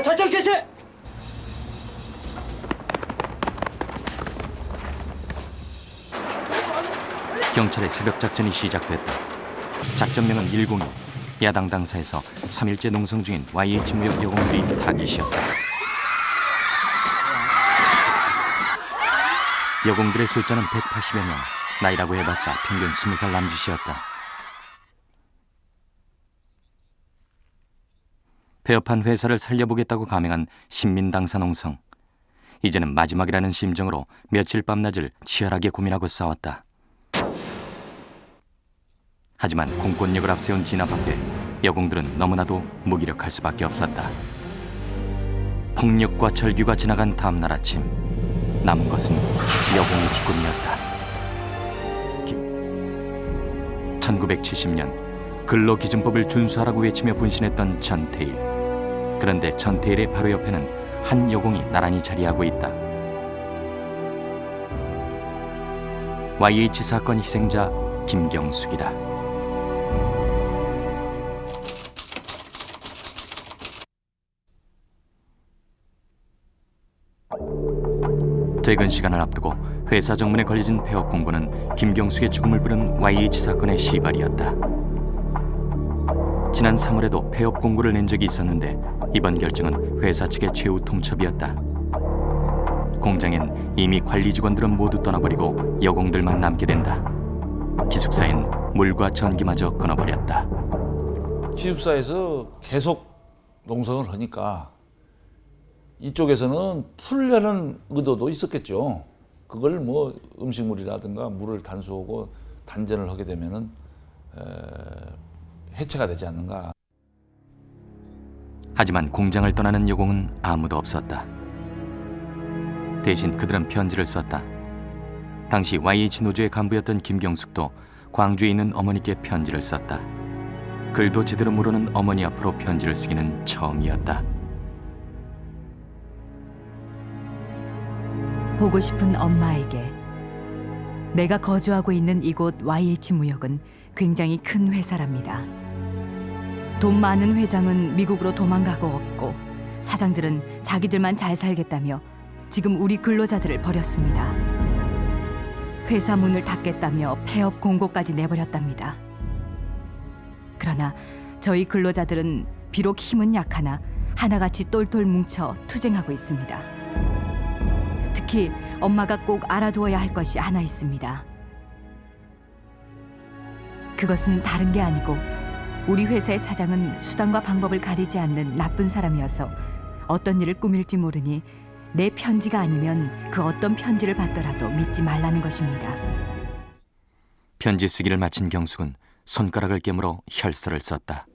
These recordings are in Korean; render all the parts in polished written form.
작전 개시! 경찰의 새벽 작전이 시작됐다. 작전명은 102. 야당 당사에서 3일째 농성 중인 YH 무역 여공들이 타깃이었다. 여공들의 숫자는 180여 명, 나이라고 해봤자 평균 20살 남짓이었다. 폐업한 회사를 살려보겠다고 감행한 신민당사 농성. 이제는 마지막이라는 심정으로 며칠 밤낮을 치열하게 고민하고 싸웠다. 하지만 공권력을 앞세운 진압 앞에 여공들은 너무나도 무기력할 수밖에 없었다. 폭력과 절규가 지나간 다음날 아침, 남은 것은 여공의 죽음이었다. 1970년 근로기준법을 준수하라고 외치며 분신했던 전태일. 그런데 전태일의 바로 옆에는 한 여공이 나란히 자리하고 있다. YH 사건 희생자 김경숙이다. 퇴근 시간을 앞두고 회사 정문에 걸려진 폐업 공고는 김경숙의 죽음을 부른 YH 사건의 시발이었다. 지난 3월에도 폐업 공고를 낸 적이 있었는데 이번 결정은 회사 측의 최후 통첩이었다. 공장엔 이미 관리 직원들은 모두 떠나버리고 여공들만 남게 된다. 기숙사엔 물과 전기마저 끊어버렸다. 기숙사에서 계속 농성을 하니까 이쪽에서는 풀려는 의도도 있었겠죠. 그걸 뭐 음식물이라든가 물을 단수하고 단전을 하게 되면은 해체가 되지 않는가. 하지만 공장을 떠나는 여공은 아무도 없었다. 대신 그들은 편지를 썼다. 당시 YH 노조의 간부였던 김경숙도 광주에 있는 어머니께 편지를 썼다. 글도 제대로 모르는 어머니 앞으로 편지를 쓰기는 처음이었다. 보고 싶은 엄마에게. 내가 거주하고 있는 이곳 YH 무역은 굉장히 큰 회사랍니다. 돈 많은 회장은 미국으로 도망가고 없고 사장들은 자기들만 잘 살겠다며 지금 우리 근로자들을 버렸습니다. 회사 문을 닫겠다며 폐업 공고까지 내버렸답니다. 그러나 저희 근로자들은 비록 힘은 약하나 하나같이 똘똘 뭉쳐 투쟁하고 있습니다. 특히 엄마가 꼭 알아두어야 할 것이 하나 있습니다. 그것은 다른 게 아니고 우리 회사의 사장은 수단과 방법을 가리지 않는 나쁜 사람이어서 어떤 일을 꾸밀지 모르니 내 편지가 아니면 그 어떤 편지를 받더라도 믿지 말라는 것입니다. 편지 쓰기를 마친 경숙은 손가락을 깨물어 혈서를 썼다.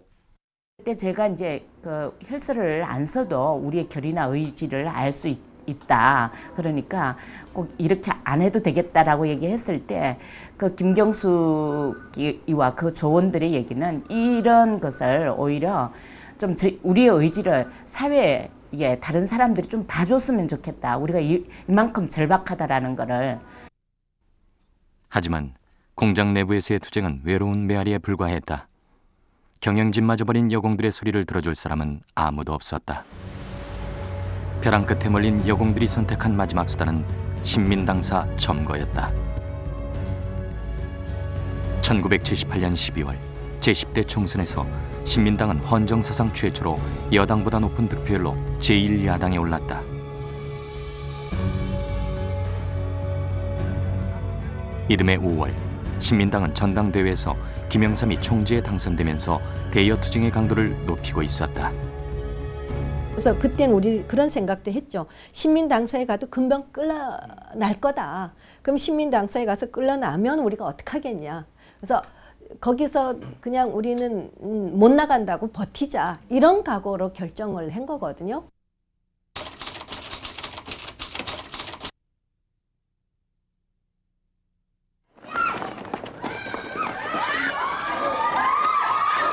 그때 제가 이제 그 혈서를 안 써도 우리의 결의나 의지를 알 수 있다. 그러니까 꼭 이렇게 안 해도 되겠다라고 얘기했을 때 그 김경숙이와 그 조원들의 얘기는 이런 것을 오히려 좀 우리의 의지를 사회에 다른 사람들이 좀 봐줬으면 좋겠다. 우리가 이만큼 절박하다라는 거를. 하지만 공장 내부에서의 투쟁은 외로운 메아리에 불과했다. 경영진마저 버린 여공들의 소리를 들어줄 사람은 아무도 없었다. 벼랑 끝에 몰린 여공들이 선택한 마지막 수단은 신민당사 점거였다. 1978년 12월 제10대 총선에서 신민당은 헌정사상 최초로 여당보다 높은 득표율로 제1야당에 올랐다. 이듬해 5월 신민당은 전당대회에서 김영삼이 총재에 당선되면서 대여 투쟁의 강도를 높이고 있었다. 그래서 그때는 우리 그런 생각도 했죠. 신민당사에 가도 금방 끌려날 거다. 그럼 신민당사에 가서 끌려나면 우리가 어떻게 하겠냐. 그래서 거기서 그냥 우리는 못 나간다고 버티자. 이런 각오로 결정을 한 거거든요.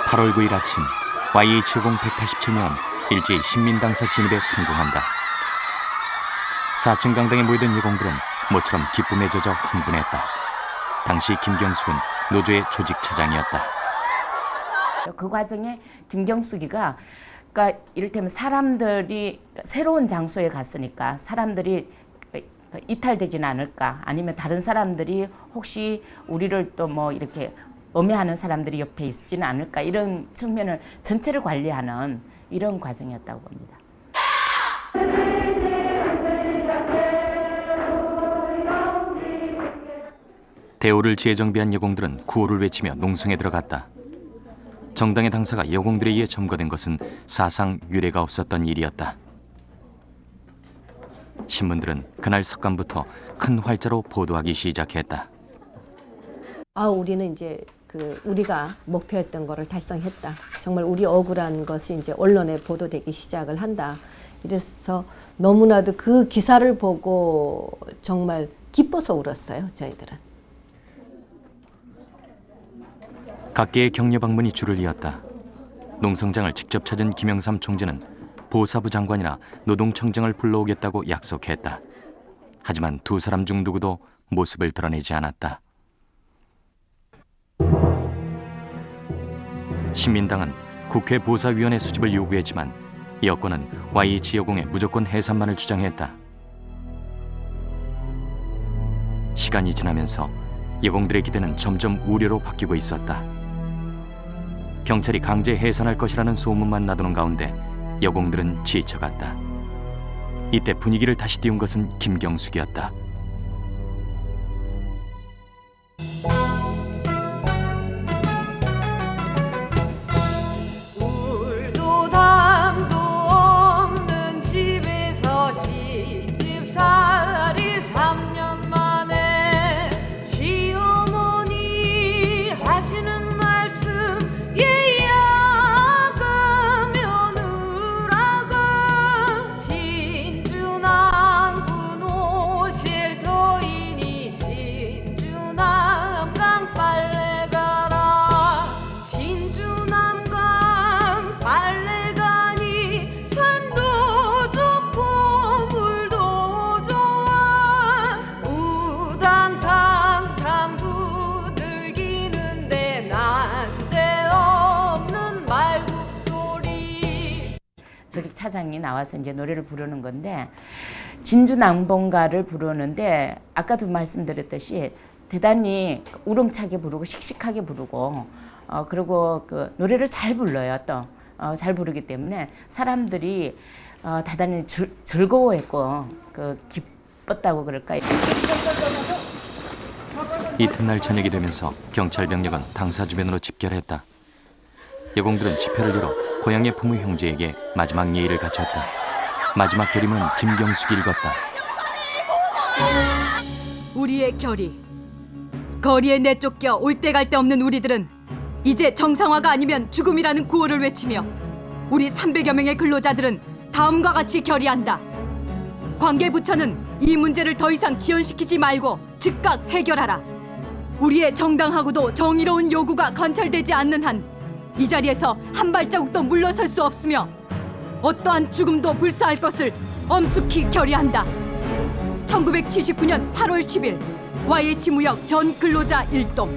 (8월 9일) 아침 YH-50 187명은 일제히 신민당사 진입에 성공한다. 4층 강당에 모이던 여공들은 모처럼 기쁨에 젖어 흥분했다. 당시 김경숙은 노조의 조직 차장이었다. 그 과정에 김경숙이가 그러니까 이를테면 사람들이 새로운 장소에 갔으니까 사람들이 이탈되지는 않을까, 아니면 다른 사람들이 혹시 우리를 또 뭐 이렇게 엄해하는 사람들이 옆에 있지는 않을까, 이런 측면을 전체를 관리하는 이런 과정이었다고 봅니다. 대오를 재정비한 여공들은 구호를 외치며 농성에 들어갔다. 정당의 당사가 여공들에 의해 점거된 것은 사상 유례가 없었던 일이었다. 신문들은 그날 석간부터 큰 활자로 보도하기 시작했다. 우리는 이제 우리가 목표했던 거를 달성했다. 정말 우리 억울한 것이 이제 언론에 보도되기 시작을 한다. 이래서 너무나도 그 기사를 보고 정말 기뻐서 울었어요, 저희들은. 각계의 격려 방문이 줄을 이었다. 농성장을 직접 찾은 김영삼 총재는 보사부 장관이나 노동청장을 불러오겠다고 약속했다. 하지만 두 사람 중 누구도 모습을 드러내지 않았다. 신민당은 국회 보사위원회 수집을 요구했지만 여권은 YH 여공의 무조건 해산만을 주장했다. 시간이 지나면서 여공들의 기대는 점점 우려로 바뀌고 있었다. 경찰이 강제 해산할 것이라는 소문만 나도는 가운데 여공들은 지쳐갔다. 이때 분위기를 다시 띄운 것은 김경숙이었다. 울도 담도 없는 집에서 시집살이 3년 만에 시어머니 하시는 말씀 예약하며 누라가 진주남군 오실 터이니 진주남강 빨래 가라 진주남강 빨래 가니 산도 좋고 물도 좋아 우당탕탕 두들기는데 난데없는 말굽소리. 조직 차장이 나와서 이제 노래를 부르는 건데, 진주남봉가를 부르는데 아까도 말씀드렸듯이 대단히 우렁차게 부르고 씩씩하게 부르고 그리고 그 노래를 잘 불러요. 또 잘 부르기 때문에 사람들이 대단히 즐거워했고 기뻤다고 그럴까요? 이튿날 저녁이 되면서 경찰 병력은 당사 주변으로 집결했다. 여공들은 집회를 열어 고향의 부모 형제에게 마지막 예의를 갖췄다. 마지막 결임은 김경숙이 읽었다. 우리의 결의. 거리에 내쫓겨 올 데 갈 데 없는 우리들은 이제 정상화가 아니면 죽음이라는 구호를 외치며 우리 300여 명의 근로자들은 다음과 같이 결의한다. 관계부처는 이 문제를 더 이상 지연시키지 말고 즉각 해결하라. 우리의 정당하고도 정의로운 요구가 관철되지 않는 한 이 자리에서 한 발자국도 물러설 수 없으며 어떠한 죽음도 불사할 것을 엄숙히 결의한다. 1979년 8월 10일 YH무역 전 근로자 일동.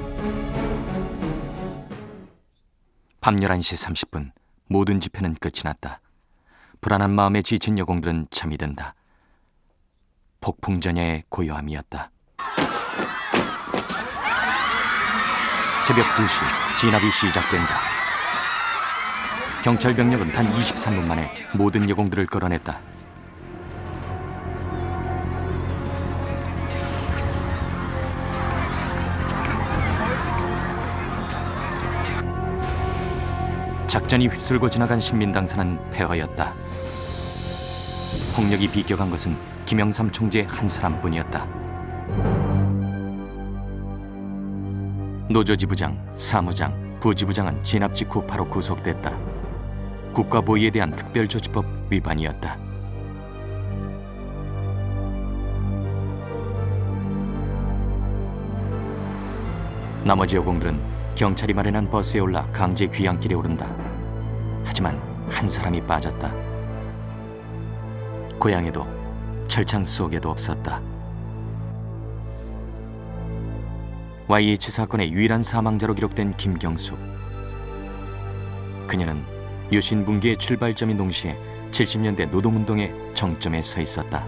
밤 11시 30분 모든 집회는 끝이 났다. 불안한 마음에 지친 여공들은 잠이 든다. 폭풍전야의 고요함이었다. 새벽 2시 진압이 시작된다. 경찰 병력은 단 23분 만에 모든 여공들을 끌어냈다. 작전이 휩쓸고 지나간 신민당사는 폐허였다. 폭력이 비껴간 것은 김영삼 총재 한 사람뿐이었다. 노조지부장, 사무장, 부지부장은 진압 직후 바로 구속됐다. 국가보위에 대한 특별조치법 위반이었다. 나머지 여공들은 경찰이 마련한 버스에 올라 강제 귀향길에 오른다. 하지만 한 사람이 빠졌다. 고향에도 철창 속에도 없었다. YH 사건의 유일한 사망자로 기록된 김경숙. 그녀는 유신 붕괴의 출발점인 동시에 70년대 노동운동의 정점에 서 있었다.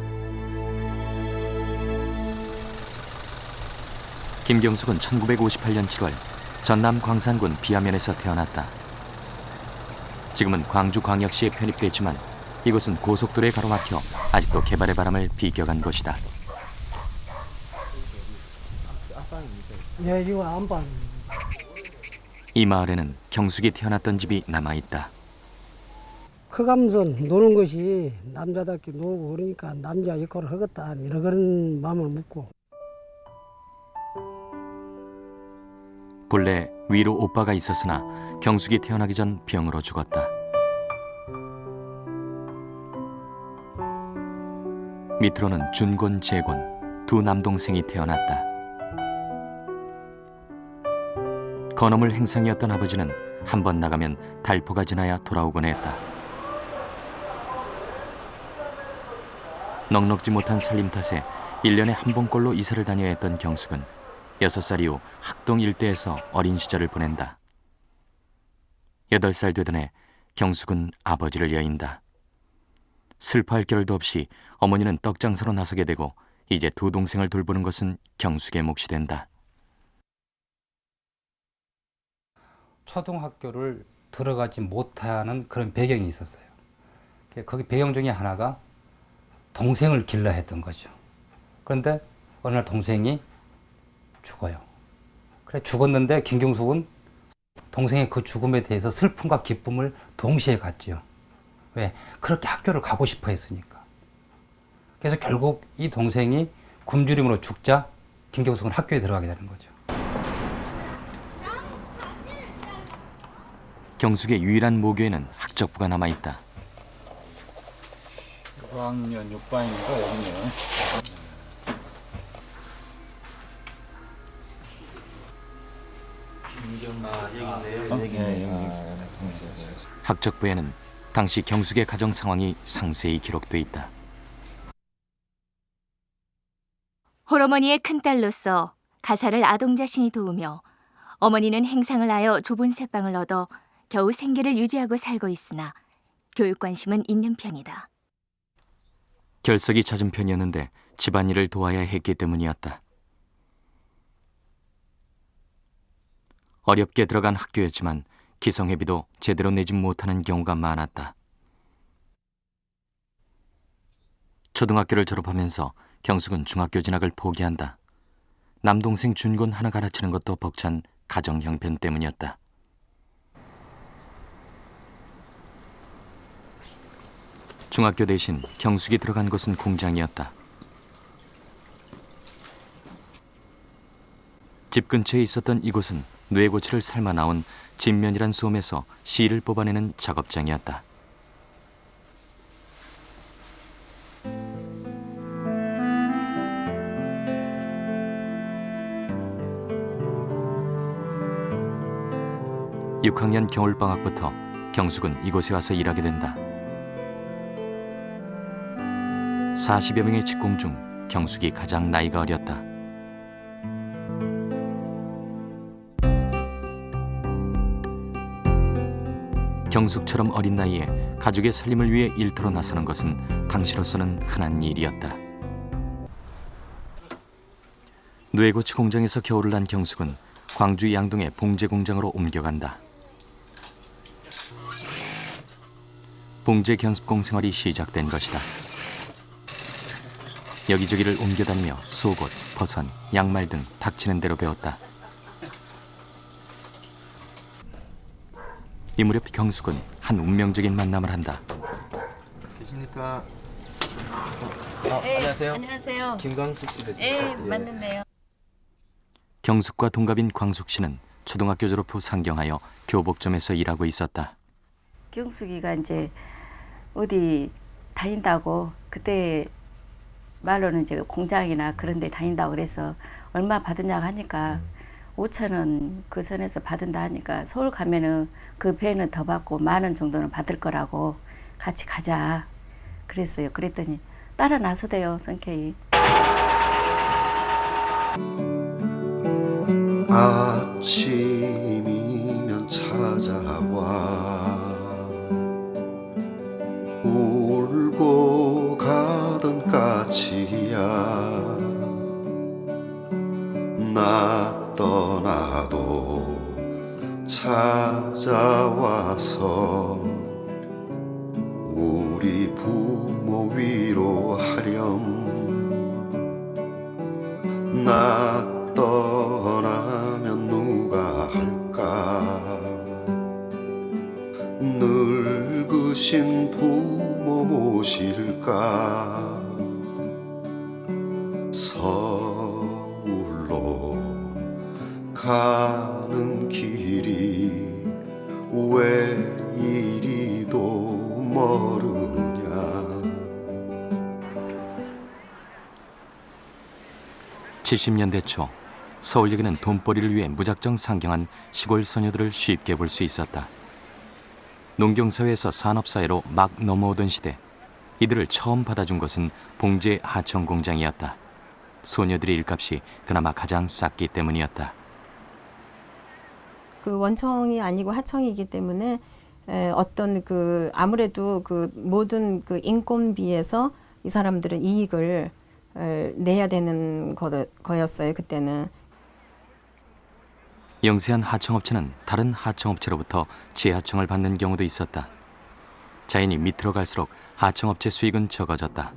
김경숙은 1958년 7월 전남 광산군 비하면에서 태어났다. 지금은 광주광역시에 편입됐지만 이곳은 고속도로에 가로막혀 아직도 개발의 바람을 비껴간 곳이다. 네, 이거 안 봐. 이 마을에는 경숙이 태어났던 집이 남아있다. 커가면서 노는 것이 남자답게 놀고 그러니까 남자 역할을 하겠다 이런 그런 마음을 먹고. 본래 위로 오빠가 있었으나 경숙이 태어나기 전 병으로 죽었다. 밑으로는 준곤, 재곤 두 남동생이 태어났다. 건어물 행상이었던 아버지는 한 번 나가면 달포가 지나야 돌아오곤 했다. 넉넉지 못한 살림 탓에 1년에 한 번꼴로 이사를 다녀야 했던 경숙은 6살 이후 학동 일대에서 어린 시절을 보낸다. 8살 되던 해 경숙은 아버지를 여인다. 슬퍼할 겨를도 없이 어머니는 떡장사로 나서게 되고 이제 두 동생을 돌보는 것은 경숙의 몫이 된다. 초등학교를 들어가지 못하는 그런 배경이 있었어요. 거기 배경 중에 하나가 동생을 길러 했던 거죠. 그런데 어느 날 동생이 죽어요. 그래 죽었는데 김경숙은 동생의 그 죽음에 대해서 슬픔과 기쁨을 동시에 갖지요. 왜? 그렇게 학교를 가고 싶어 했으니까. 그래서 결국 이 동생이 굶주림으로 죽자 김경숙은 학교에 들어가게 되는 거죠. 경숙의 유일한 모교에는 학적부가 남아있다. 6학년 6반이니까 여기네요. 학적부에는 당시 경숙의 가정 상황이 상세히 기록돼 있다. 홀어머니의 큰딸로서 가사를 아동 자신이 도우며 어머니는 행상을 하여 좁은 새방을 얻어 겨우 생계를 유지하고 살고 있으나 교육 관심은 있는 편이다. 결석이 잦은 편이었는데 집안일을 도와야 했기 때문이었다. 어렵게 들어간 학교였지만 기성회비도 제대로 내지 못하는 경우가 많았다. 초등학교를 졸업하면서 경숙은 중학교 진학을 포기한다. 남동생 준곤 하나 가르치는 것도 벅찬 가정 형편 때문이었다. 중학교 대신 경숙이 들어간 곳은 공장이었다. 집 근처에 있었던 이곳은 뇌고치를 삶아 나온 진면이란 솜에서 실을 뽑아내는 작업장이었다. (6학년) 겨울방학부터 경숙은 이곳에 와서 일하게 된다. 40여 명의 직공 중 경숙이 가장 나이가 어렸다. 경숙처럼 어린 나이에 가족의 살림을 위해 일터로 나서는 것은 당시로서는 흔한 일이었다. 뇌고치 공장에서 겨울을 난 경숙은 광주 양동의 봉제 공장으로 옮겨간다. 봉제 견습공 생활이 시작된 것이다. 여기저기를 옮겨다니며 속옷, 버선, 양말 등 닥치는 대로 배웠다. 이 무렵 경숙은 한 운명적인 만남을 한다. 계십니까? 네, 안녕하세요. 안녕하세요. 김광숙 씨 되시죠? 네, 맞는데요. 경숙과 동갑인 광숙 씨는 초등학교 졸업 후 상경하여 교복점에서 일하고 있었다. 경숙이가 이제 어디 다닌다고 그때 말로는 이제 공장이나 그런 데 다닌다고 그래서 얼마 받으냐고 하니까 5,000원 그 선에서 받은다 하니까 서울 가면은 그 배는 더 받고 10,000원 정도는 받을 거라고 같이 가자 그랬어요. 그랬더니 따라 나서대요, 성케이. 아침이면 찾아와 찾아와서 우리 부모 위로하렴. 나 떠나면 누가 할까. 늙으신 부모 모실까. 서울로 가는 길이 왜 이리도 멀으냐. 70년대 초 서울역에는 돈벌이를 위해 무작정 상경한 시골 소녀들을 쉽게 볼 수 있었다. 농경사회에서 산업사회로 막 넘어오던 시대, 이들을 처음 받아준 것은 봉제 하청 공장이었다. 소녀들의 일값이 그나마 가장 쌌기 때문이었다. 그 원청이 아니고 하청이기 때문에 어떤 그 아무래도 그 모든 그 인건비에서 이 사람들은 이익을 내야 되는 거였어요, 그때는. 영세한 하청업체는 다른 하청업체로부터 재하청을 받는 경우도 있었다. 자연히 밑으로 갈수록 하청업체 수익은 적어졌다.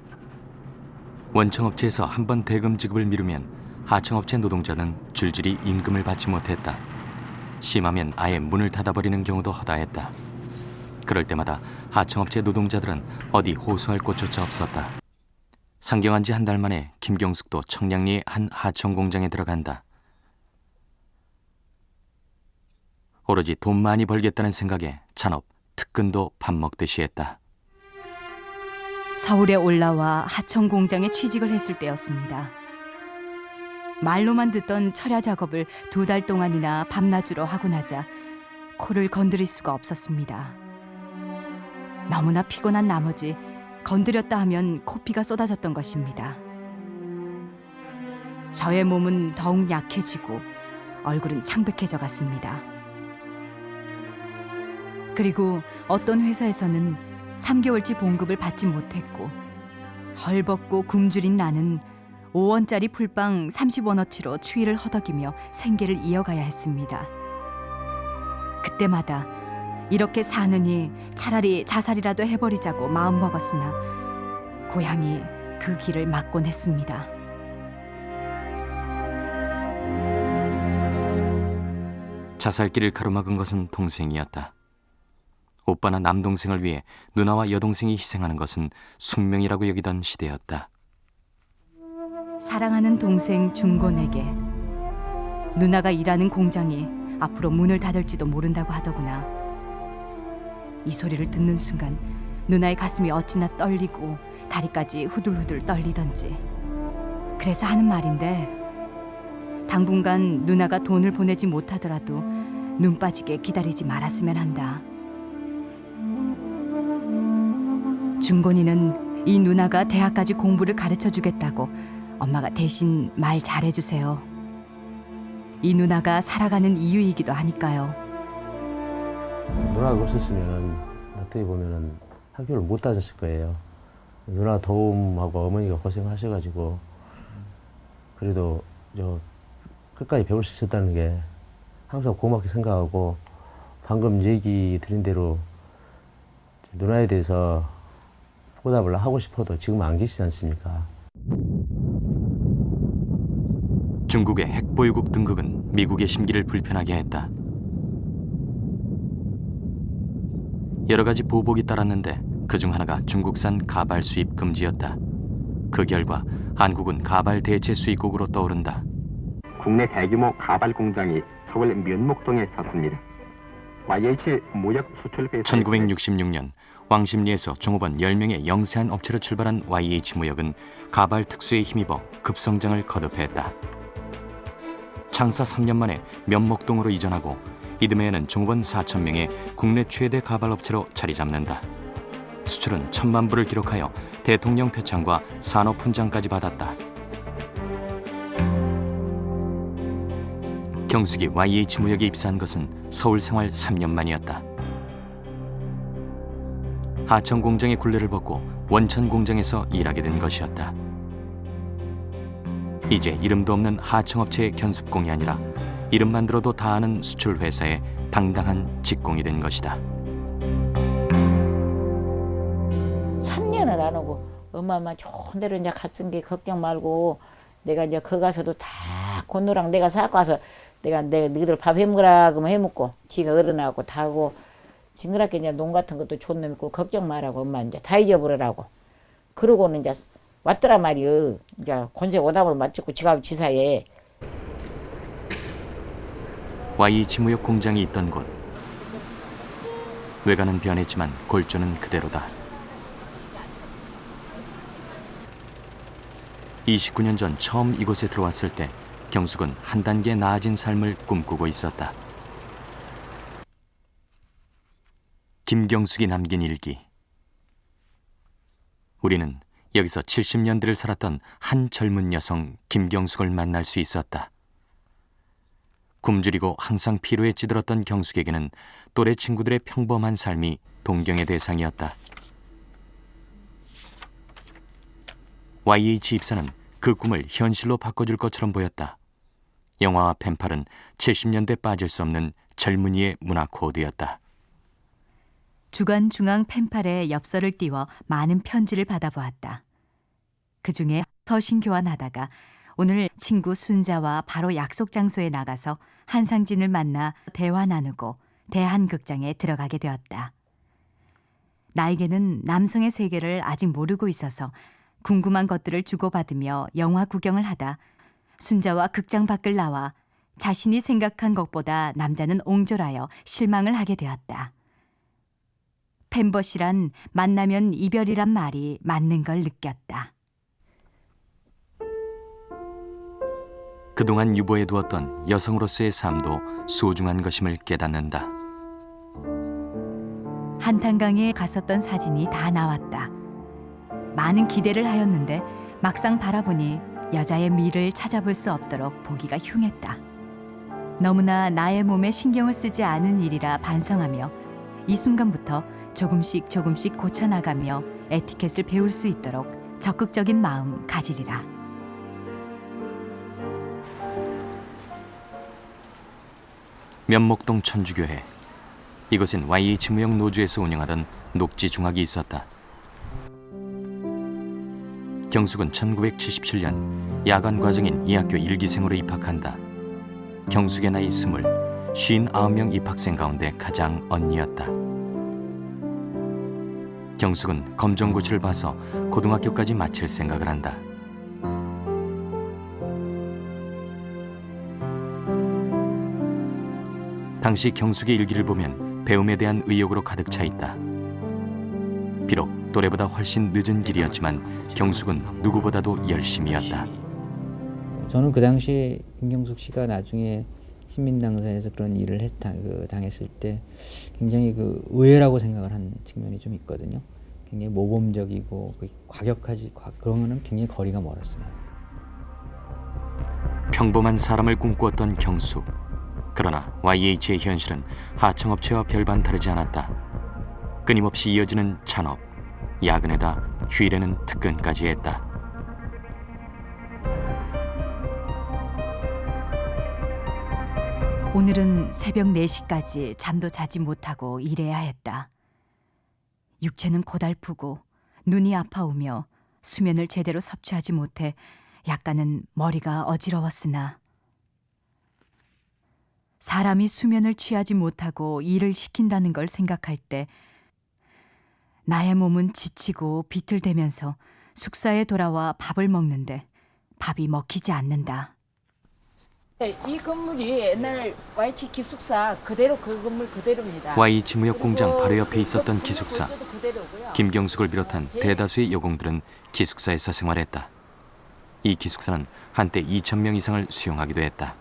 원청업체에서 한 번 대금 지급을 미루면 하청업체 노동자는 줄줄이 임금을 받지 못했다. 심하면 아예 문을 닫아버리는 경우도 허다했다. 그럴 때마다 하청업체 노동자들은 어디 호소할 곳조차 없었다. 상경한 지 한 달 만에 김경숙도 청량리의 한 하청 공장에 들어간다. 오로지 돈 많이 벌겠다는 생각에 잔업, 특근도 밥 먹듯이 했다. 서울에 올라와 하청 공장에 취직을 했을 때였습니다. 말로만 듣던 철야 작업을 2달 동안이나 밤낮으로 하고 나자 코를 건드릴 수가 없었습니다. 너무나 피곤한 나머지 건드렸다 하면 코피가 쏟아졌던 것입니다. 저의 몸은 더욱 약해지고 얼굴은 창백해져 갔습니다. 그리고 어떤 회사에서는 3개월치 봉급을 받지 못했고 헐벗고 굶주린 나는 5원짜리 풀빵 30원어치로 추위를 허덕이며 생계를 이어가야 했습니다. 그때마다 이렇게 사느니 차라리 자살이라도 해버리자고 마음먹었으나 고향이 그 길을 막곤 했습니다. 자살길을 가로막은 것은 동생이었다. 오빠나 남동생을 위해 누나와 여동생이 희생하는 것은 숙명이라고 여기던 시대였다. 사랑하는 동생 중곤에게 누나가 일하는 공장이 앞으로 문을 닫을지도 모른다고 하더구나. 이 소리를 듣는 순간 누나의 가슴이 어찌나 떨리고 다리까지 후들후들 떨리던지. 그래서 하는 말인데 당분간 누나가 돈을 보내지 못하더라도 눈 빠지게 기다리지 말았으면 한다. 중곤이는 이 누나가 대학까지 공부를 가르쳐주겠다고 엄마가 대신 말 잘해주세요. 이 누나가 살아가는 이유이기도 하니까요. 누나가 없었으면 어떻게 보면은 학교를 못 다녔을 거예요. 누나 도움하고 어머니가 고생하셔가지고 그래도 저 끝까지 배울 수 있었다는 게 항상 고맙게 생각하고 방금 얘기 드린 대로 누나에 대해서 보답을 하고 싶어도 지금 안 계시지 않습니까? 중국의 핵보유국 등극은 미국의 심기를 불편하게 했다. 여러 가지 보복이 따랐는데 그중 하나가 중국산 가발 수입 금지였다. 그 결과 한국은 가발 대체 수입국으로 떠오른다. 국내 대규모 가발 공장이 서울 면목동에 섰습니다. YH 무역 수출 회사 1966년 왕십리에서 종업원 10명의 영세한 업체로 출발한 YH무역은 가발 특수에 힘입어 급성장을 거듭했다. 창사 3년 만에 면목동으로 이전하고 이듬해에는 종업원 4,000명의 국내 최대 가발 업체로 자리 잡는다. 수출은 1,000만 부를 기록하여 대통령 표창과 산업 훈장까지 받았다. 경숙이 YH무역에 입사한 것은 서울 생활 3년 만이었다. 하청 공장의 굴레를 벗고 원천 공장에서 일하게 된 것이었다. 이제 이름도 없는 하청업체의 견습공이 아니라 이름만 들어도 다 아는 수출 회사의 당당한 직공이 된 것이다. 3년을 안 오고 엄마만 좋은 데로 이제 갔은 게 걱정 말고 내가 이제 거기 가서도 다 곤노랑 내가 사갖고 와서 내가 너희들 밥 해먹으라 그러면 해먹고 지가 어른하고 다 하고 징그럽게 이제 농 같은 것도 좋은 놈 있고 걱정 말라고 엄마 이제 다 잊어버리라고 그러고는 이제 왔더라 말이여. 이제 권세 오답을 맞추고 지갑 지사에 YH 무역 공장이 있던 곳. 외관은 변했지만 골조는 그대로다. 29년 전 처음 이곳에 들어왔을 때 경숙은 한 단계 나아진 삶을 꿈꾸고 있었다. 김경숙이 남긴 일기. 우리는 여기서 70년대를 살았던 한 젊은 여성 김경숙을 만날 수 있었다. 굶주리고 항상 피로에 찌들었던 경숙에게는 또래 친구들의 평범한 삶이 동경의 대상이었다. YH 입사는 그 꿈을 현실로 바꿔줄 것처럼 보였다. 영화와 펜팔은 70년대 빠질 수 없는 젊은이의 문화 코드였다. 주간 중앙 펜팔에 엽서를 띄워 많은 편지를 받아보았다. 그중에 서신 교환하다가 오늘 친구 순자와 바로 약속 장소에 나가서 한상진을 만나 대화 나누고 대한극장에 들어가게 되었다. 나에게는 남성의 세계를 아직 모르고 있어서 궁금한 것들을 주고받으며 영화 구경을 하다 순자와 극장 밖을 나와 자신이 생각한 것보다 남자는 옹졸하여 실망을 하게 되었다. 펜벗이란 만나면 이별이란 말이 맞는 걸 느꼈다. 그동안 유보해 두었던 여성으로서의 삶도 소중한 것임을 깨닫는다. 한탄강에 갔었던 사진이 다 나왔다. 많은 기대를 하였는데 막상 바라보니 여자의 미를 찾아볼 수 없도록 보기가 흉했다. 너무나 나의 몸에 신경을 쓰지 않은 일이라 반성하며 이 순간부터 조금씩 고쳐나가며 에티켓을 배울 수 있도록 적극적인 마음 가지리라. 면목동 천주교회. 이곳엔 YH 무역 노조에서 운영하던 녹지중학이 있었다. 경숙은 1977년 야간 과정인 이 학교 1기생으로 입학한다. 경숙의 나이 59명 입학생 가운데 가장 언니였다. 경숙은 검정고시를 봐서 고등학교까지 마칠 생각을 한다. 당시 경숙의 일기를 보면 배움에 대한 의욕으로 가득 차 있다. 비록 또래보다 훨씬 늦은 길이었지만 경숙은 누구보다도 열심이었다. 저는 그 당시 김경숙 씨가 나중에 신민당사에서 그런 일을 당했을 때 굉장히 의외라고 생각을 한 측면이 좀 있거든요. 굉장히 모범적이고 과격하지 그런 거는 굉장히 거리가 멀었어요. 평범한 사람을 꿈꾸었던 경숙. 그러나 YH의 현실은 하청업체와 별반 다르지 않았다. 끊임없이 이어지는 잔업, 야근에다 휴일에는 특근까지 했다. 오늘은 새벽 4시까지 잠도 자지 못하고 일해야 했다. 육체는 고달프고 눈이 아파오며 수면을 제대로 섭취하지 못해 약간은 머리가 어지러웠으나 사람이 수면을 취하지 못하고 일을 시킨다는 걸 생각할 때 나의 몸은 지치고 비틀대면서 숙사에 돌아와 밥을 먹는데 밥이 먹히지 않는다. 이 건물이 옛날 YH 기숙사 그대로 그 건물 그대로입니다. YH 무역 공장 바로 옆에 있었던 기숙사. 김경숙을 비롯한 대다수의 여공들은 기숙사에서 생활했다. 이 기숙사는 한때 2,000명 이상을 수용하기도 했다.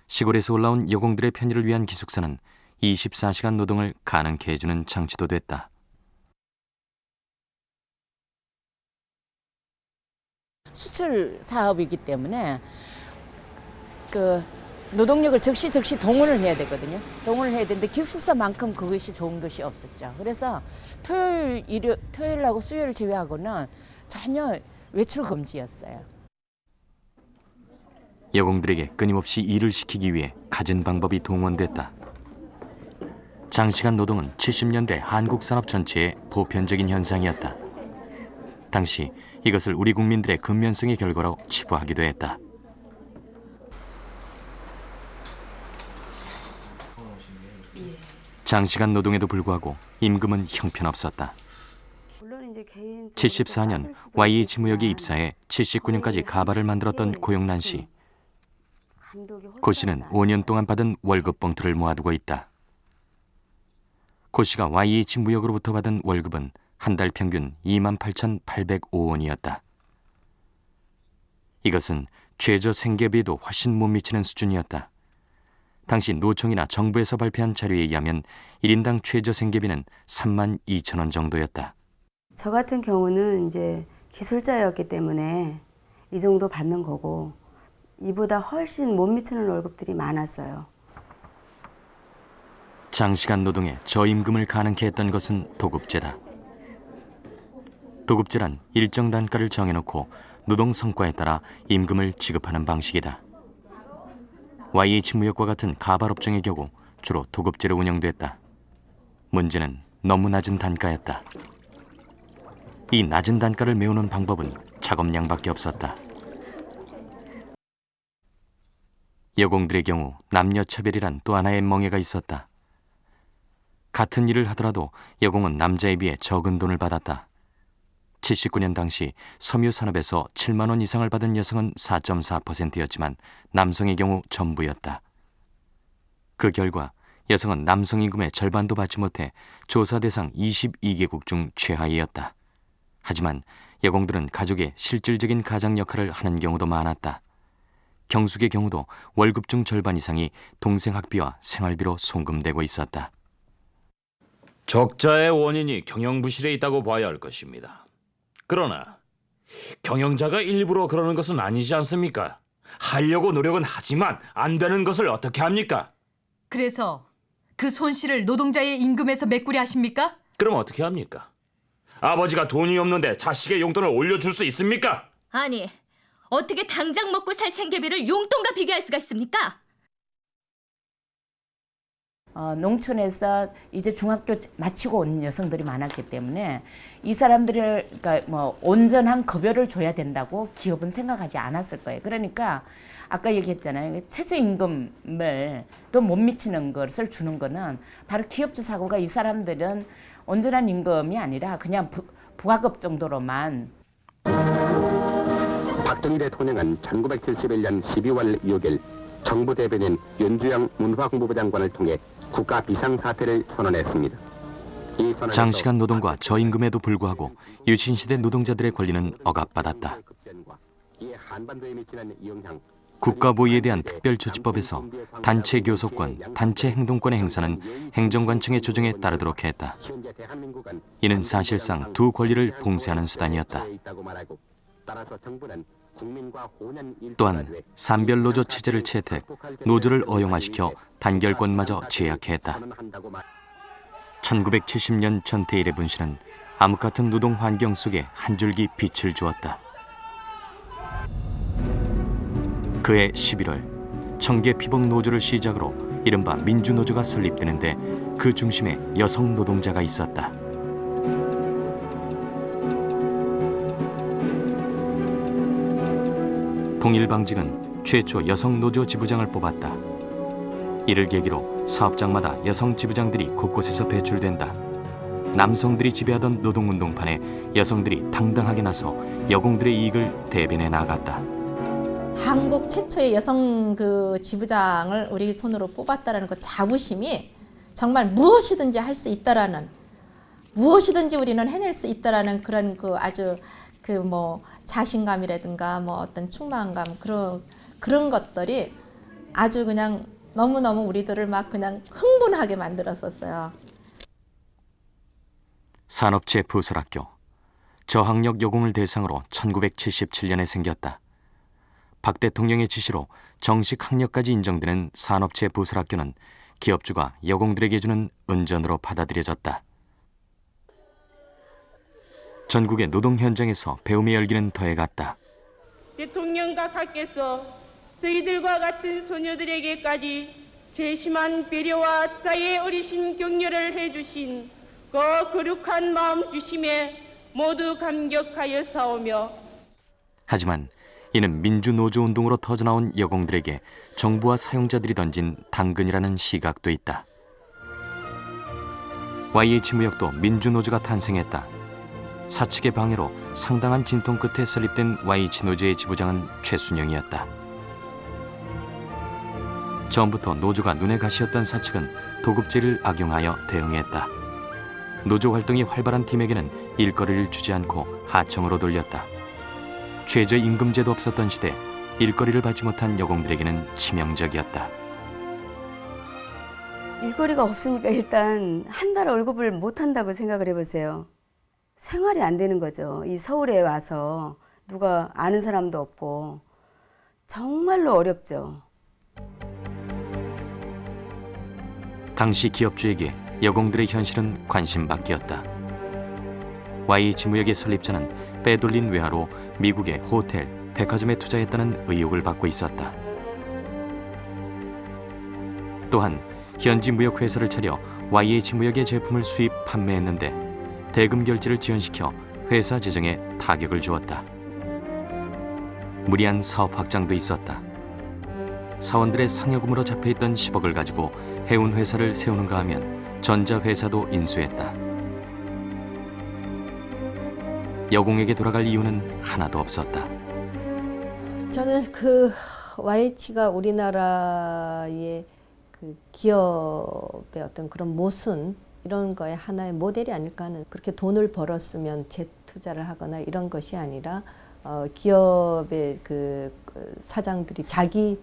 시골에서 올라온 여공들의 편의를 위한 기숙사는 24시간 노동을 가능케 해주는 장치도 됐다. 수출 사업이기 때문에 노동력을 즉시 동원을 해야 되거든요. 동원을 해야 되는데 기숙사만큼 그것이 좋은 것이 없었죠. 그래서 토요일하고 수요일 제외하고는 전혀 외출 금지였어요. 여공들에게 끊임없이 일을 시키기 위해 갖은 방법이 동원됐다. 장시간 노동은 70년대 한국 산업 전체의 보편적인 현상이었다. 당시 이것을 우리 국민들의 근면성의 결과로 치부하기도 했다. 장시간 노동에도 불구하고 임금은 형편없었다. 74년 YH 무역에 입사해 79년까지 가발을 만들었던 고용란 씨. 고 씨는 5년 동안 받은 월급 봉투를 모아두고 있다. 고 씨가 YH 무역으로부터 받은 월급은 한 달 평균 28,805원이었다. 이것은 최저 생계비에도 훨씬 못 미치는 수준이었다. 당시 노총이나 정부에서 발표한 자료에 의하면 1인당 최저 생계비는 32,000원 정도였다. 저 같은 경우는 이제 기술자였기 때문에 이 정도 받는 거고 이보다 훨씬 못 미치는 월급들이 많았어요. 장시간 노동에 저임금을 가능케 했던 것은 도급제다. 도급제란 일정 단가를 정해놓고 노동 성과에 따라 임금을 지급하는 방식이다. YH 무역과 같은 가발업종의 경우 주로 도급제로 운영됐다. 문제는 너무 낮은 단가였다. 이 낮은 단가를 메우는 방법은 작업량밖에 없었다. 여공들의 경우 남녀 차별이란 또 하나의 멍해가 있었다. 같은 일을 하더라도 여공은 남자에 비해 적은 돈을 받았다. 79년 당시 섬유 산업에서 7만 원 이상을 받은 여성은 4.4%였지만 남성의 경우 전부였다. 그 결과 여성은 남성 임금의 절반도 받지 못해 조사 대상 22개국 중 최하위였다. 하지만 여공들은 가족의 실질적인 가장 역할을 하는 경우도 많았다. 경숙의 경우도 월급 중 절반 이상이 동생 학비와 생활비로 송금되고 있었다. 적자의 원인이 경영부실에 있다고 봐야 할 것입니다. 그러나 경영자가 일부러 그러는 것은 아니지 않습니까? 하려고 노력은 하지만 안 되는 것을 어떻게 합니까? 그래서 그 손실을 노동자의 임금에서 메꾸려 하십니까? 그럼 어떻게 합니까? 아버지가 돈이 없는데 자식의 용돈을 올려줄 수 있습니까? 아니, 어떻게 당장 먹고 살 생계비를 용돈과 비교할 수가 있습니까? 농촌에서 이제 중학교 마치고 온 여성들이 많았기 때문에 이 사람들을 그러니까 뭐 온전한 급여를 줘야 된다고 기업은 생각하지 않았을 거예요. 그러니까 아까 얘기했잖아요. 최저임금을 또 못 미치는 것을 주는 거는 바로 기업주 사고가 이 사람들은 온전한 임금이 아니라 그냥 부하급 정도로만. 박정희 대통령은 1971년 12월 6일 정부 대변인 윤주영 문화공부부 장관을 통해 국가 비상사태를 선언했습니다. 장시간 노동과 저임금에도 불구하고 유신시대 노동자들의 권리는 억압받았다. 국가보위에 대한 특별조치법에서 단체 교섭권, 단체 행동권의 행사는 행정관청의 조정에 따르도록 했다. 이는 사실상 두 권리를 봉쇄하는 수단이었다. 또한 산별노조 체제를 채택, 노조를 어용화시켜 단결권마저 제약했다. 1970년 전태일의 분신은 암흑 같은 노동 환경 속에 한 줄기 빛을 주었다. 그해 11월 청계 피복 노조를 시작으로 이른바 민주노조가 설립되는데 그 중심에 여성 노동자가 있었다. 통일방직은 최초 여성 노조 지부장을 뽑았다. 이를 계기로 사업장마다 여성 지부장들이 곳곳에서 배출된다. 남성들이 지배하던 노동운동판에 여성들이 당당하게 나서 여공들의 이익을 대변해 나갔다. 한국 최초의 여성 그 지부장을 우리 손으로 뽑았다라는 그 자부심이 정말 무엇이든지 할 수 있다라는, 무엇이든지 우리는 해낼 수 있다라는 그런 그 아주 그 뭐 자신감이라든가 뭐 어떤 충만감 그런 것들이 아주 그냥 너무너무 우리들을 막 그냥 흥분하게 만들었었어요. 산업체 부설학교. 저학력 여공을 대상으로 1977년에 생겼다. 박 대통령의 지시로 정식 학력까지 인정되는 산업체 부설학교는 기업주가 여공들에게 주는 은전으로 받아들여졌다. 전국의 노동 현장에서 배움의 열기는 더해갔다. 대통령 각하께서 저희들과 같은 소녀들에게까지 세심한 배려와 자의 어리신 격려를 해주신 그 거룩한 마음 주심에 모두 감격하여 사오며, 하지만 이는 민주노조운동으로 터져나온 여공들에게 정부와 사용자들이 던진 당근이라는 시각도 있다. YH무역도 민주노조가 탄생했다. 사측의 방해로 상당한 진통 끝에 설립된 YH노조의 지부장은 최순영이었다. 처음부터 노조가 눈에 가시였던 사측은 도급제를 악용하여 대응했다. 노조 활동이 활발한 팀에게는 일거리를 주지 않고 하청으로 돌렸다. 최저임금제도 없었던 시대, 일거리를 받지 못한 여공들에게는 치명적이었다. 일거리가 없으니까 일단 한 달 월급을 못 한다고 생각을 해보세요. 생활이 안 되는 거죠. 이 서울에 와서 누가 아는 사람도 없고 정말로 어렵죠. 당시 기업주에게 여공들의 현실은 관심밖이었다. YH무역의 설립자는 빼돌린 외화로 미국의 호텔, 백화점에 투자했다는 의혹을 받고 있었다. 또한 현지 무역회사를 차려 YH무역의 제품을 수입 판매했는데 대금 결제를 지연시켜 회사 재정에 타격을 주었다. 무리한 사업 확장도 있었다. 사원들의 상여금으로 잡혀있던 10억을 가지고 해운 회사를 세우는가 하면 전자회사도 인수했다. 여공에게 돌아갈 이유는 하나도 없었다. 저는 그 YH가 우리나라의 그 기업의 어떤 그런 모순 이런 거에 하나의 모델이 아닐까 하는, 그렇게 돈을 벌었으면 재투자를 하거나 이런 것이 아니라 기업의 그 사장들이 자기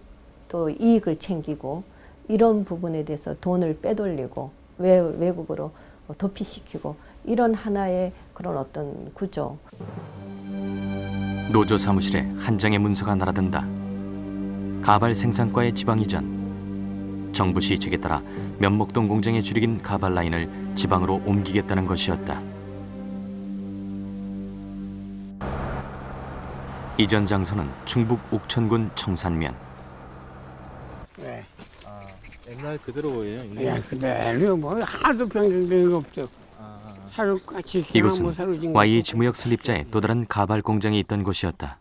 또 이익을 챙기고 이런 부분에 대해서 돈을 빼돌리고 외국으로 도피시키고 이런 하나의 그런 어떤 구조. 노조 사무실에 한 장의 문서가 날아든다. 가발 생산과의 지방 이전. 정부 시책에 따라 면목동 공장에 줄이긴 가발 라인을 지방으로 옮기겠다는 것이었다. 이전 장소는 충북 옥천군 청산면. 네. 옛날 그대로 보여요. 야, 그대로 뭐 하나도 변경된 거 없죠. 하루같이 이곳은 YH무역 설립자의 또 다른 가발 공장이 있던 곳이었다.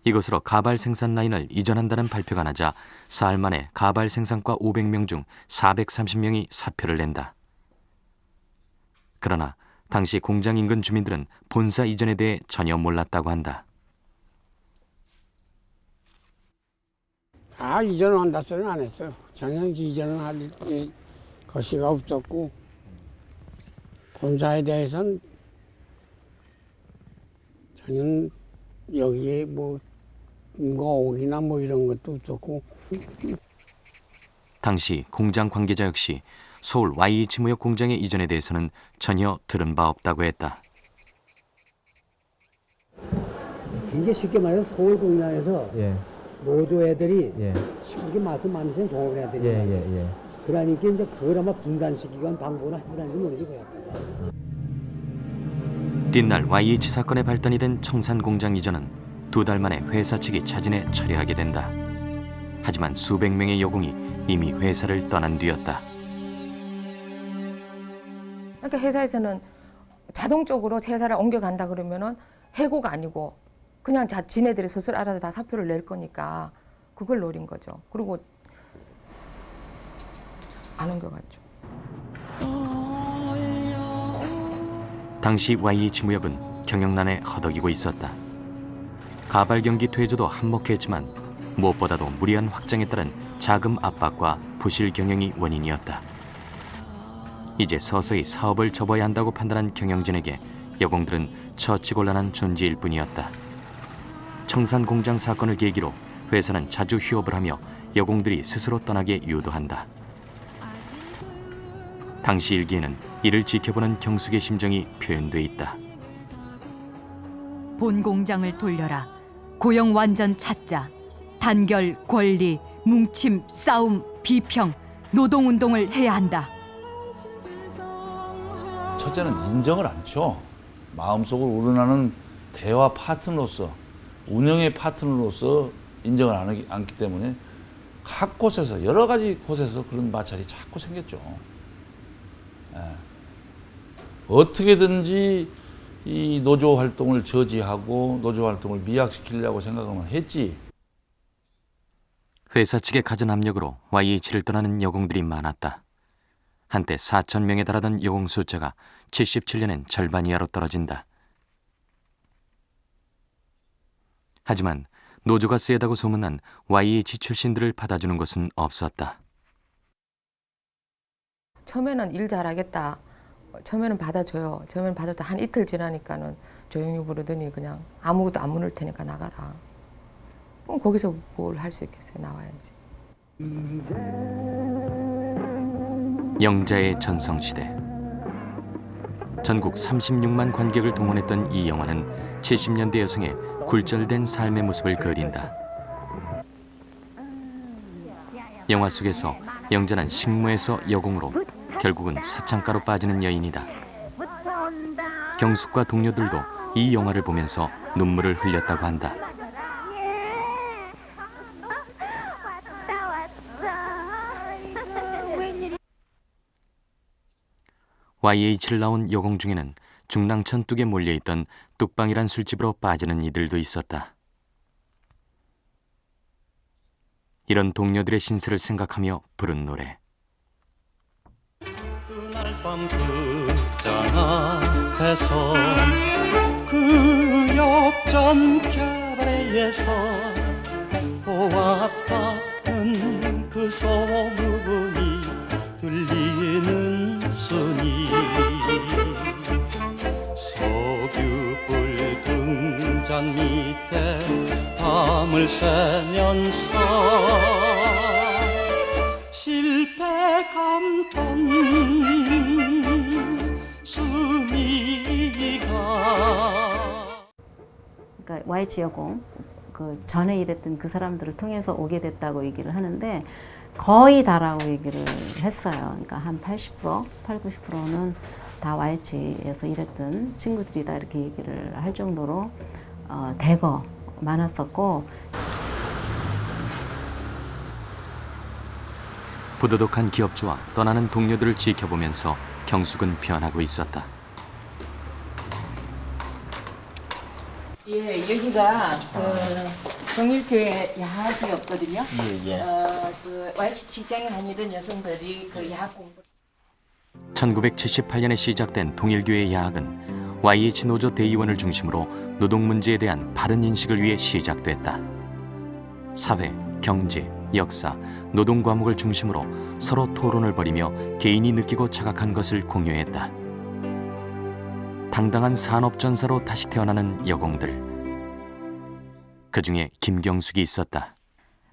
이곳으로 가발 생산 라인을 이전한다는 발표가 나자 사흘 만에 가발 생산과 500명 중 430명이 사표를 낸다. 그러나 당시 공장 인근 주민들은 본사 이전에 대해 전혀 몰랐다고 한다. 이전한다 소리는 안 했어요. 전혀 이전을 할 것이가 없었고, 본사에 대해서는 전혀 여기에 오기나 이런 것도 없었고. 당시 공장 관계자 역시 서울 YH무역 공장의 이전에 대해서는 전혀 들은 바 없다고 했다. 이게 쉽게 말해서 서울 공장에서 노조 애들이 쉽게 말씀 많으신 종업 애들이 그러니까 이제 그걸 아마 분산시키건 방법을 했으라는지 모르지 그랬다가. 뒷날 YH 사건의 발단이 된 청산 공장 이전은 2달 만에 회사 측이 자진해 철회하게 된다. 하지만 수백 명의 여공이 이미 회사를 떠난 뒤였다. 그러니까 회사에서는 자동적으로 회사를 옮겨간다 그러면은 해고가 아니고 그냥 지네들이 스스로 알아서 다 사표를 낼 거니까 그걸 노린 거죠. 그리고 안 옮겨갔죠. 당시 YH무역은 경영난에 허덕이고 있었다. 가발 경기 퇴조도 한몫했지만 무엇보다도 무리한 확장에 따른 자금 압박과 부실 경영이 원인이었다. 이제 서서히 사업을 접어야 한다고 판단한 경영진에게 여공들은 처치곤란한 존재일 뿐이었다. 청산 공장 사건을 계기로 회사는 자주 휴업을 하며 여공들이 스스로 떠나게 유도한다. 당시 일기에는 이를 지켜보는 경숙의 심정이 표현돼 있다. 본 공장을 돌려라. 고용 완전 찾자. 단결, 권리, 뭉침, 싸움, 비평, 노동운동을 해야 한다. 첫째는 인정을 안 줘. 마음속으로 우러나는 대화 파트너로서 운영의 파트너로서 인정을 안 하기, 않기 때문에 각 곳에서 여러 가지 곳에서 그런 마찰이 자꾸 생겼죠. 예. 어떻게든지 이 노조 활동을 저지하고 노조 활동을 미약시키려고 생각은 했지. 회사 측의 가진 압력으로 YH를 떠나는 여공들이 많았다. 한때 4,000명에 달하던 여공 숫자가 77년엔 절반 이하로 떨어진다. 하지만 노조가 세다고 소문난 YH 출신들을 받아주는 곳은 없었다. 처음에는 일 잘하겠다. 처음에는 받아줘요. 처음에는 받아도 한 이틀 지나니까는 조용히 부르더니 그냥 아무것도 안 물을 테니까 나가라. 그럼 거기서 뭘 할 수 있겠어요. 나와야지. 영자의 전성시대. 전국 36만 관객을 동원했던 이 영화는 70년대 여성의 굴절된 삶의 모습을 그린다. 영화 속에서 영자는 식모에서 여공으로 결국은 사창가로 빠지는 여인이다. 경숙과 동료들도 이 영화를 보면서 눈물을 흘렸다고 한다. YH를 나온 여공 중에는 중랑천 뚝에 몰려있던 뚝방이란 술집으로 빠지는 이들도 있었다. 이런 동료들의 신세를 생각하며 부른 노래. 그날 밤 극장 앞에서 그 역전 캬바레에서 보았다는 그 소문이 들리는 순이 석유불 등잔 밑에 밤을 새면서 실패 감던 수미가. 그러니까 YH 여공 그 전에 일했던 그 사람들을 통해서 오게 됐다고 얘기를 하는데 거의 다라고 얘기를 했어요. 그러니까 한 80%, 80-90%는 다 YH에서 일했던 친구들이다 이렇게 얘기를 할 정도로 대거 많았었고. 부도덕한 기업주와 떠나는 동료들을 지켜보면서 경숙은 변하고 있었다. 예, 여기가 동일교회 야학이었거든요. 그 YH 직장에 다니던 여성들이 그 야학 공부. 1978년에 시작된 동일교회 야학은 YH 노조 대의원을 중심으로 노동 문제에 대한 바른 인식을 위해 시작됐다. 사회, 경제, 역사, 노동 과목을 중심으로 서로 토론을 벌이며 개인이 느끼고 자각한 것을 공유했다. 당당한 산업전사로 다시 태어나는 여공들. 그 중에 김경숙이 있었다.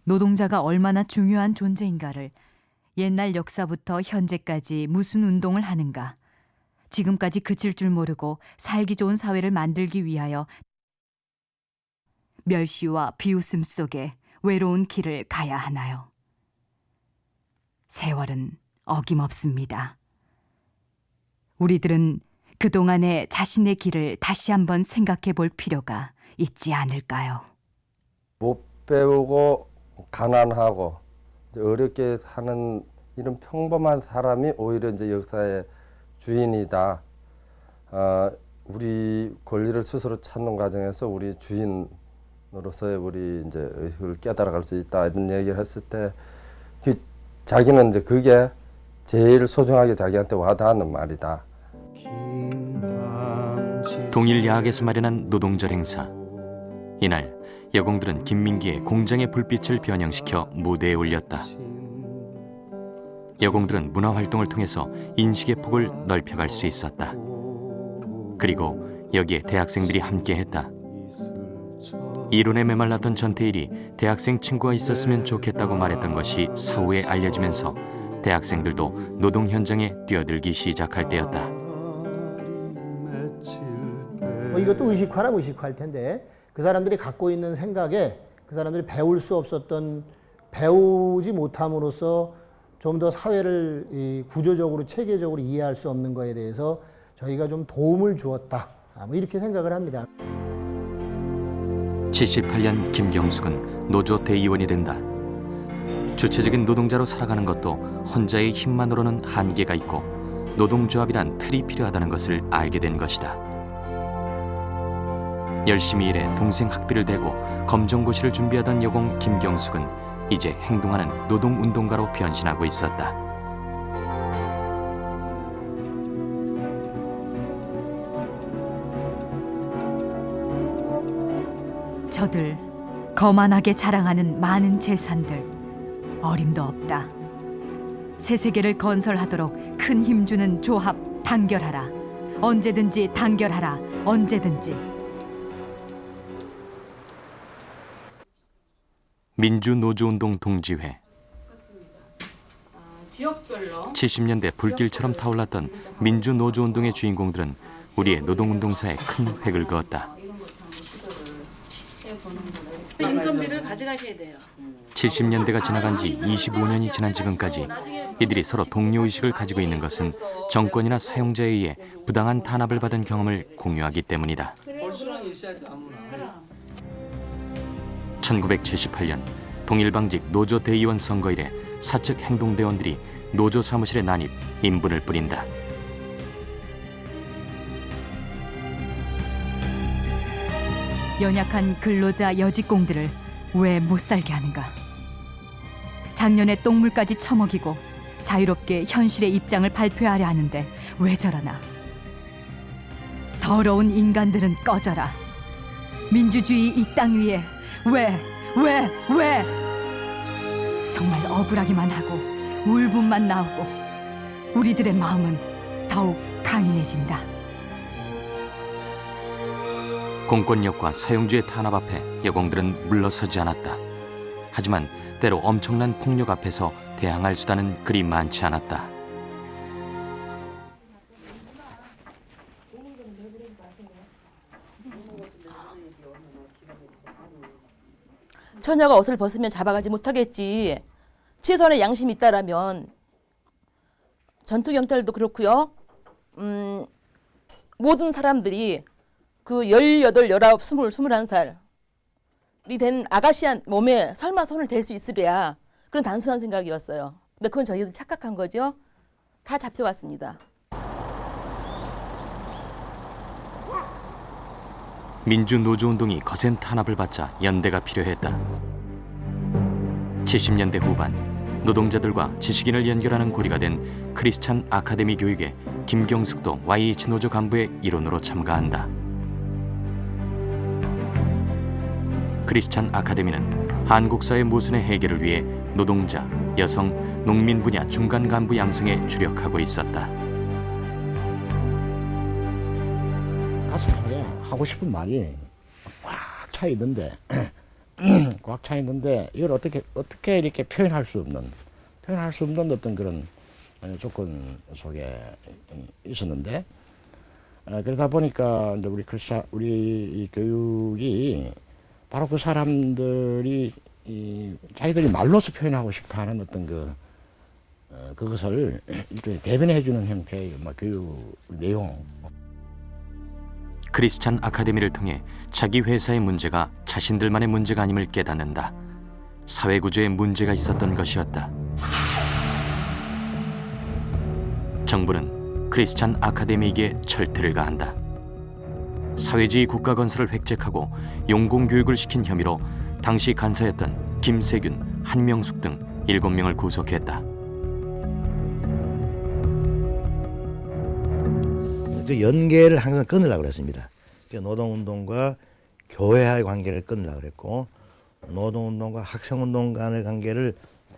노동자가 얼마나 중요한 존재인가를 옛날 역사부터 현재까지 무슨 운동을 하는가, 지금까지 그칠 줄 모르고 살기 좋은 사회를 만들기 위하여 멸시와 비웃음 속에 외로운 길을 가야 하나요? 세월은 어김없습니다. 우리들은 그동안의 자신의 길을 다시 한번 생각해 볼 필요가 있지 않을까요? 못 배우고 가난하고 어렵게 사는 이런 평범한 사람이 오히려 이제 역사의 주인이다. 우리 권리를 스스로 찾는 과정에서 우리 주인으로서의 우리 이제 의식을 깨달아갈 수 있다 이런 얘기를 했을 때 자기는 이제 그게 제일 소중하게 자기한테 와닿는 말이다. 동일 야학에서 마련한 노동절 행사. 이날 여공들은 김민기의 공장의 불빛을 변형시켜 무대에 올렸다. 여공들은 문화활동을 통해서 인식의 폭을 넓혀갈 수 있었다. 그리고 여기에 대학생들이 함께했다. 이론에 메말랐던 전태일이 대학생 친구가 있었으면 좋겠다고 말했던 것이 사후에 알려지면서 대학생들도 노동 현장에 뛰어들기 시작할 때였다. 이것도 의식화라면 의식화일 텐데 그 사람들이 갖고 있는 생각에 그 사람들이 배울 수 없었던, 배우지 못함으로써 좀 더 사회를 구조적으로 체계적으로 이해할 수 없는 거에 대해서 저희가 좀 도움을 주었다, 뭐 이렇게 생각을 합니다. 78년 김경숙은 노조 대의원이 된다. 주체적인 노동자로 살아가는 것도 혼자의 힘만으로는 한계가 있고 노동조합이란 틀이 필요하다는 것을 알게 된 것이다. 열심히 일해 동생 학비를 대고 검정고시를 준비하던 여공 김경숙은 이제 행동하는 노동운동가로 변신하고 있었다. 저들 거만하게 자랑하는 많은 재산들, 어림도 없다. 새 세계를 건설하도록 큰 힘 주는 조합 단결하라. 언제든지 단결하라. 언제든지. 민주노조운동 동지회. 지역별로 70년대 불길처럼 타올랐던 민주노조운동의 주인공들은 우리의 노동운동사에 큰 획을 그었다. 인건비를 가져가셔야 돼요. 70년대가 지나간 지 25년이 지난 지금까지 이들이 서로 동료의식을 가지고 있는 것은 정권이나 사용자에 의해 부당한 탄압을 받은 경험을 공유하기 때문이다. 1978년 동일방직 노조 대의원 선거 이래 사측 행동대원들이 노조 사무실에 난입, 인분을 뿌린다. 연약한 근로자 여직공들을 왜 못 살게 하는가? 작년에 똥물까지 처먹이고 자유롭게 현실의 입장을 발표하려 하는데 왜 저러나? 더러운 인간들은 꺼져라. 민주주의 이 땅 위에 왜? 정말 억울하기만 하고 울분만 나오고 우리들의 마음은 더욱 강인해진다. 공권력과 사용주의 탄압 앞에 여공들은 물러서지 않았다. 하지만 때로 엄청난 폭력 앞에서 대항할 수단은 그리 많지 않았다. 처녀가 옷을 벗으면 잡아가지 못하겠지. 최소한의 양심이 있다라면 전투경찰도 그렇고요. 모든 사람들이 그 18, 19, 20, 21살이 된 아가씨한 몸에 설마 손을 댈 수 있으랴. 그런 단순한 생각이었어요. 근데 그건 저희들 착각한 거죠. 다 잡혀왔습니다. 민주노조운동이 거센 탄압을 받자 연대가 필요했다. 70년대 후반 노동자들과 지식인을 연결하는 고리가 된 크리스찬 아카데미 교육에 김경숙도 YH 노조 간부의 일원으로 참가한다. 크리스찬 아카데미는 한국 사회 모순의 해결을 위해 노동자, 여성, 농민 분야 중간 간부 양성에 주력하고 있었다. 가슴속에 하고 싶은 말이 꽉 차 있는데 꽉 차 있는데 이걸 어떻게 이렇게 표현할 수 없는 어떤 그런 조건 속에 있었는데 그러다 보니까 이제 우리 이 교육이 바로 그 사람들이 자기들이 말로서 표현하고 싶어하는 어떤 그것을 일종의 대변해주는 형태의 교육 내용. 크리스찬 아카데미를 통해 자기 회사의 문제가 자신들만의 문제가 아님을 깨닫는다. 사회구조에 문제가 있었던 것이었다. 정부는 크리스찬 아카데미에게 철퇴를 가한다. 사회주의 국가 건설을 획책하고 용공교육을 시킨 혐의로 당시 간사였던 김세균, 한명숙 등 7명을 구속했다. 연계를 항상 끊으려고 그랬습니다. 노동운동과 교회와의 관계를 끊으려고 그랬고 노동운동과 학생운동 간의 관계를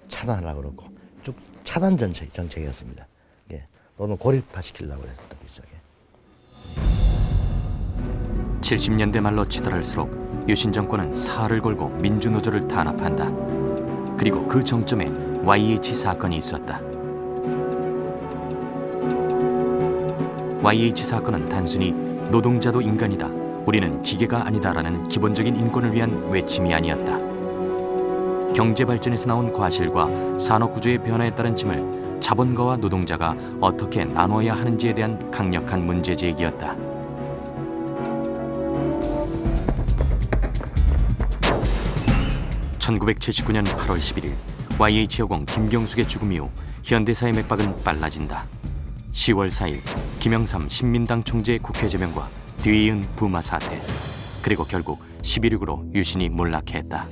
차단하려고 그랬고 쭉 차단 정책이었습니다. 노동 고립화시키려고 했던 거죠. 70년대 말로 치달을수록 유신 정권은 사활을 걸고 민주노조를 탄압한다. 그리고 그 정점에 YH 사건이 있었다. YH 사건은 단순히 노동자도 인간이다, 우리는 기계가 아니다라는 기본적인 인권을 위한 외침이 아니었다. 경제 발전에서 나온 과실과 산업구조의 변화에 따른 짐을 자본가와 노동자가 어떻게 나눠야 하는지에 대한 강력한 문제제기였다. 1979년 8월 11일 YH 여공 김경숙의 죽음 이후 현대사의 맥박은 빨라진다. 10월 4일 김영삼 신민당 총재의 국회 제명과 뒤이은 부마 사태, 그리고 결국 11.6으로 유신이 몰락했다.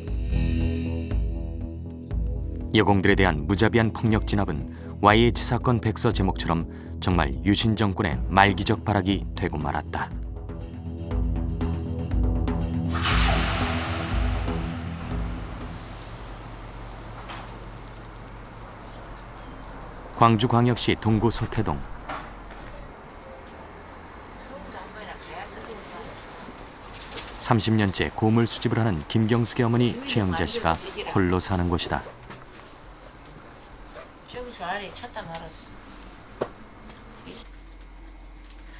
여공들에 대한 무자비한 폭력 진압은 YH 사건 백서 제목처럼 정말 유신 정권의 말기적 발악이 되고 말았다. 광주광역시 동구 서태동. (30년째) 고물 수집을 하는 김경숙의 어머니 최영자 씨가 홀로 사는 곳이다.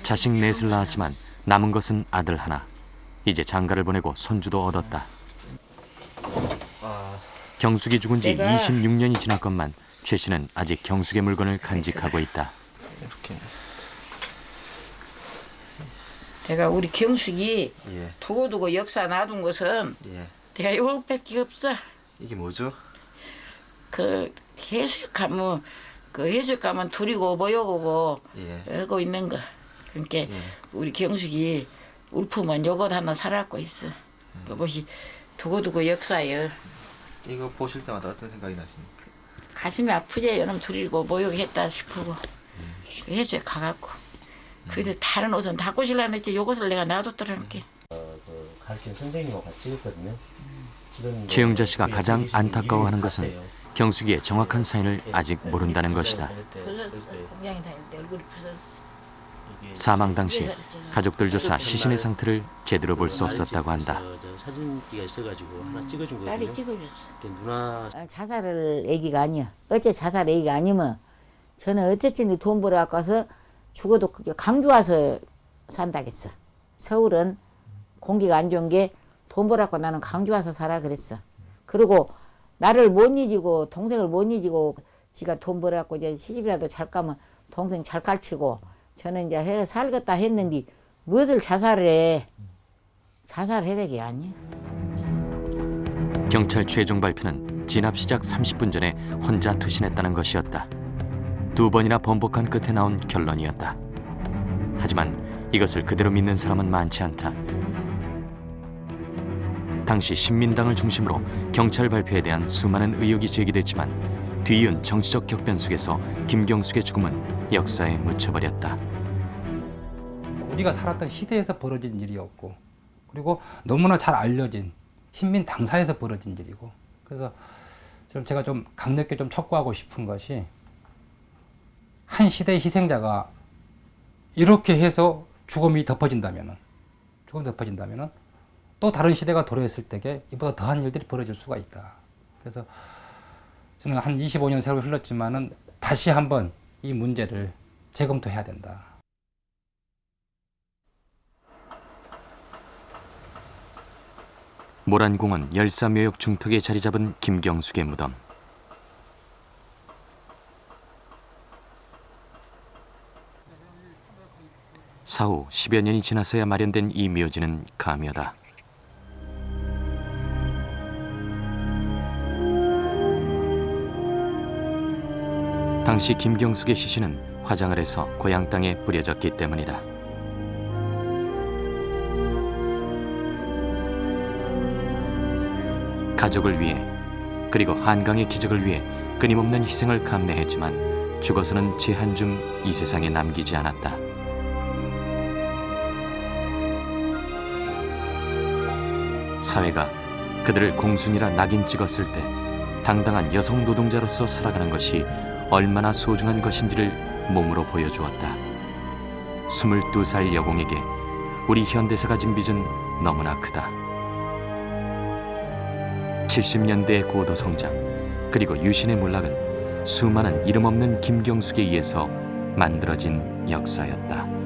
자식 넷을 낳았지만 남은 것은 아들 하나. 이제 장가를 보내고 손주도 얻었다. 경숙이 죽은 지 26년이 지났건만 최 씨는 아직 경숙의 물건을 간직하고 있다. 이렇게. 내가 우리 경숙이 두고두고 역사 놔둔 것은 내가 이거밖에 없어. 이게 뭐죠? 그 해수욕 가면 해수욕 가면 둘이고 모여고 하고 있는 거. 그러니까 우리 경숙이 울프면 요것 하나 살았고 있어. 그것이 두고두고 역사예요. 이거 보실 때마다 어떤 생각이 나십니까? 가슴이 아프지. 요놈 둘이고 모욕했다 싶고 해수욕 가갖고. 그래도 다른 옷은 다 꼬실라 했지 요것을 내가 놔뒀더라니까. 가르친 선생님하고 같이 했거든요. 최영자 씨가 가장 안타까워하는 것은 경숙이의 정확한 사인을 아직 모른다는 것이다. 사망 당시 가족들조차 시신의 상태를 제대로 볼 수 없었다고 한다. 사진기가 있어가지고 하나 찍어준 거거든요. 딸이 찍어줬어. 누나 자살을 애기가 아니야. 어째 자살 애기가 아니면 저는 어쨌든 돈 벌어갖고 와서 죽어도 강주 와서 산다겠어. 서울은 공기가 안 좋은 게 돈 벌어갖고 나는 강주 와서 살아 그랬어. 그리고 나를 못 잊고 동생을 못 잊고 지가 돈 벌어갖고 이제 시집이라도 잘 가면 동생 잘 가르치고 저는 이제 해 살겠다 했는데 무엇을 자살을 해. 자살해력이 아니야. 경찰 최종 발표는 진압 시작 30분 전에 혼자 투신했다는 것이었다. 2번이나 번복한 끝에 나온 결론이었다. 하지만 이것을 그대로 믿는 사람은 많지 않다. 당시 신민당을 중심으로 경찰 발표에 대한 수많은 의혹이 제기됐지만 뒤이은 정치적 격변 속에서 김경숙의 죽음은 역사에 묻혀버렸다. 우리가 살았던 시대에서 벌어진 일이었고, 그리고 너무나 잘 알려진 신민당사에서 벌어진 일이고, 그래서 제가 좀 강력하게 좀 촉구하고 싶은 것이, 한 시대의 희생자가 이렇게 해서 죽음이 덮어진다면은 또 다른 시대가 도래했을 때에 이보다 더한 일들이 벌어질 수가 있다. 그래서 저는 한 25년 세월이 흘렀지만은 다시 한번 이 문제를 재검토해야 된다. 모란공원 열사묘역 중턱에 자리 잡은 김경숙의 무덤. 사후 10여 년이 지나서야 마련된 이 묘지는 가묘다. 당시 김경숙의 시신은 화장을 해서 고향 땅에 뿌려졌기 때문이다. 가족을 위해, 그리고 한강의 기적을 위해 끊임없는 희생을 감내했지만 죽어서는 제 한 줌 이 세상에 남기지 않았다. 사회가 그들을 공순이라 낙인 찍었을 때 당당한 여성 노동자로서 살아가는 것이 얼마나 소중한 것인지를 몸으로 보여주었다. 22살 여공에게 우리 현대사가 진 빚은 너무나 크다. 70년대의 고도 성장, 그리고 유신의 몰락은 수많은 이름 없는 김경숙에 의해서 만들어진 역사였다.